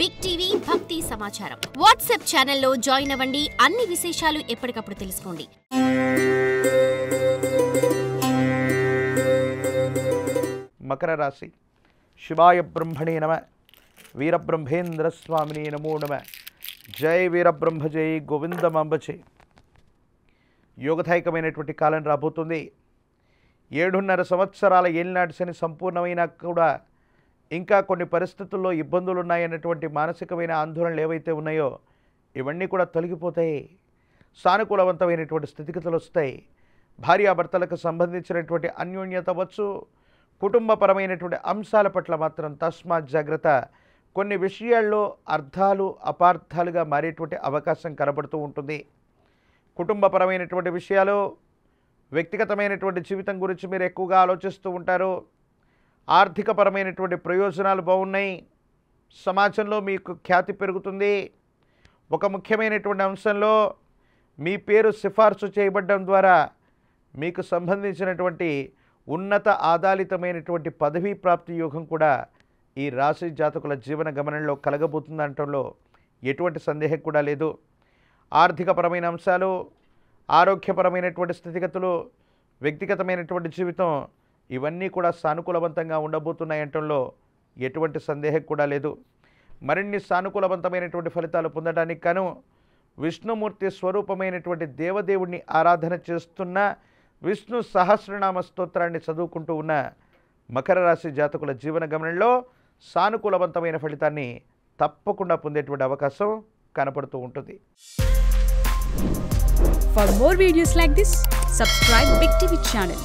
Big TV భక్తి సమాచారం WhatsApp ఛానల్లో జాయిన్ అవ్వండి. అన్ని విశేషాలు ఎప్పటికప్పుడు తెలుసుకోండి. మకర రాశి. శివాయ బ్రహ్మణే నమ. వీరబ్రహ్మేంద్ర స్వామిని నమో నమ. జై వీరబ్రహ్మ జై గోవిందమాంబచే. యోగదాయకమైనటువంటి కాలం రాబోతుంది. 7.5 సంవత్సరాల ఏలినాటి శని సంపూర్ణమైనా కూడా ఇంకా కొన్ని పరిస్థితుల్లో ఇబ్బందులు ఉన్నాయన్నటువంటి మానసికమైన ఆందోళనలు ఏవైతే ఉన్నాయో ఇవన్నీ కూడా తొలగిపోతాయి. సానుకూలవంతమైనటువంటి స్థితిగతులు వస్తాయి. భార్యాభర్తలకు సంబంధించినటువంటి అన్యోన్యత వచ్చు. కుటుంబపరమైనటువంటి అంశాల పట్ల మాత్రం తస్మాత్ జాగ్రత్త. కొన్ని విషయాల్లో అర్థాలు అపార్థాలుగా మారేటువంటి అవకాశం కనబడుతూ ఉంటుంది. కుటుంబపరమైనటువంటి విషయాలు, వ్యక్తిగతమైనటువంటి జీవితం గురించి మీరు ఎక్కువగా ఆలోచిస్తూ ఉంటారు. ఆర్థికపరమైనటువంటి ప్రయోజనాలు బాగున్నాయి. సమాజంలో మీకు ఖ్యాతి పెరుగుతుంది. ఒక ముఖ్యమైనటువంటి అంశంలో మీ పేరు సిఫార్సు చేయబడడం ద్వారా మీకు సంబంధించినటువంటి ఉన్నత ఆదాలితమైనటువంటి పదవీ ప్రాప్తి యోగం కూడా ఈ రాశి జాతకుల జీవన గమనంలో కలగబోతుందంటంలో ఎటువంటి సందేహం కూడా లేదు. ఆర్థికపరమైన అంశాలు, ఆరోగ్యపరమైనటువంటి స్థితిగతులు, వ్యక్తిగతమైనటువంటి జీవితం ఇవన్నీ కూడా సానుకూలవంతంగా ఉండబోతున్నాయంటంలో ఎటువంటి సందేహం కూడా లేదు. మరిన్ని సానుకూలవంతమైనటువంటి ఫలితాలు పొందడానికి గాను విష్ణుమూర్తి స్వరూపమైనటువంటి దేవదేవుడిని ఆరాధన చేస్తున్న విష్ణు సహస్రనామ స్తోత్రాన్ని చదువుకుంటూ ఉన్న మకర రాశి జాతకుల జీవన గమనంలో సానుకూలవంతమైన ఫలితాన్ని తప్పకుండా పొందేటువంటి అవకాశం కనపడుతూ ఉంటుంది. For more videos like this, subscribe Big TV channel.